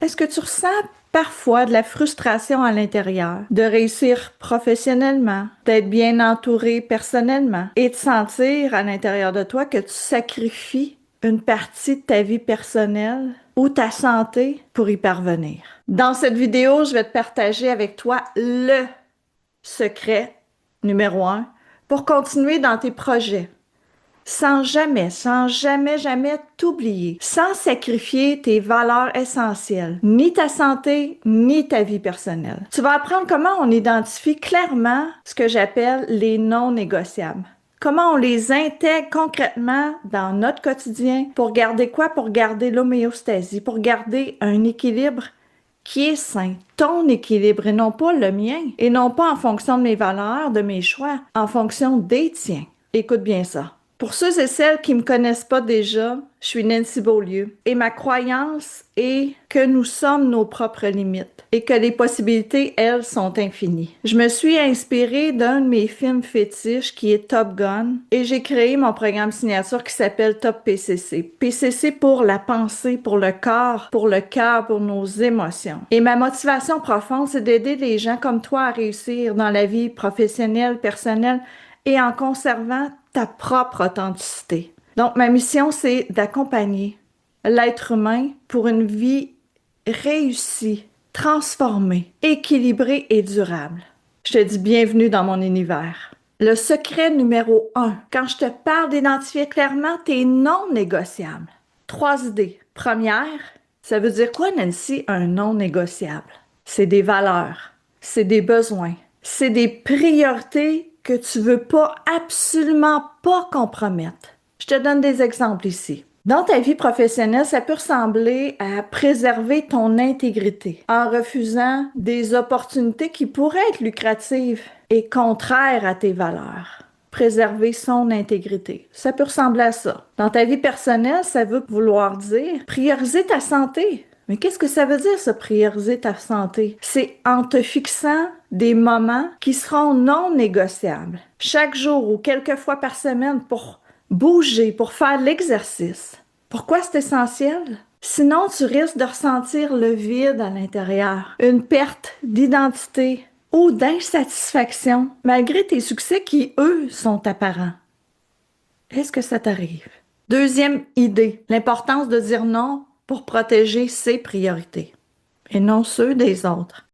Est-ce que tu ressens parfois de la frustration à l'intérieur, de réussir professionnellement, d'être bien entouré personnellement et de sentir à l'intérieur de toi que tu sacrifies une partie de ta vie personnelle ou ta santé pour y parvenir? Dans cette vidéo, je vais te partager avec toi le secret numéro un pour continuer dans tes projets sans jamais t'oublier, sans sacrifier tes valeurs essentielles, ni ta santé, ni ta vie personnelle. Tu vas apprendre comment on identifie clairement ce que j'appelle les non négociables. Comment on les intègre concrètement dans notre quotidien pour garder quoi? Pour garder l'homéostasie, pour garder un équilibre qui est sain, ton équilibre et non pas le mien, et non pas en fonction de mes valeurs, de mes choix, en fonction des tiens. Écoute bien ça. Pour ceux et celles qui ne me connaissent pas déjà, je suis Nancy Beaulieu et ma croyance est que nous sommes nos propres limites et que les possibilités, elles, sont infinies. Je me suis inspirée d'un de mes films fétiches qui est Top Gun et j'ai créé mon programme signature qui s'appelle Top PCC. PCC pour la pensée, pour le corps, pour le cœur, pour nos émotions. Et ma motivation profonde, c'est d'aider les gens comme toi à réussir dans la vie professionnelle, personnelle et en conservant ta propre authenticité. Donc, ma mission, c'est d'accompagner l'être humain pour une vie réussie, transformée, équilibrée et durable. Je te dis bienvenue dans mon univers. Le secret numéro un, quand je te parle d'identifier clairement tes non négociables. 3 idées. Première, ça veut dire quoi, Nancy, un non négociable? C'est des valeurs, c'est des besoins, c'est des priorités que tu veux pas, absolument pas compromettre. Je te donne des exemples ici. Dans ta vie professionnelle, ça peut ressembler à préserver ton intégrité en refusant des opportunités qui pourraient être lucratives et contraires à tes valeurs. Préserver son intégrité. Ça peut ressembler à ça. Dans ta vie personnelle, ça veut vouloir dire prioriser ta santé. Mais qu'est-ce que ça veut dire, ça, prioriser ta santé? C'est en te fixant des moments qui seront non négociables. Chaque jour ou quelques fois par semaine pour bouger, pour faire l'exercice. Pourquoi c'est essentiel? Sinon, tu risques de ressentir le vide à l'intérieur, une perte d'identité ou d'insatisfaction, malgré tes succès qui, eux, sont apparents. Est-ce que ça t'arrive? Deuxième idée, l'importance de dire non pour protéger ses priorités et non ceux des autres.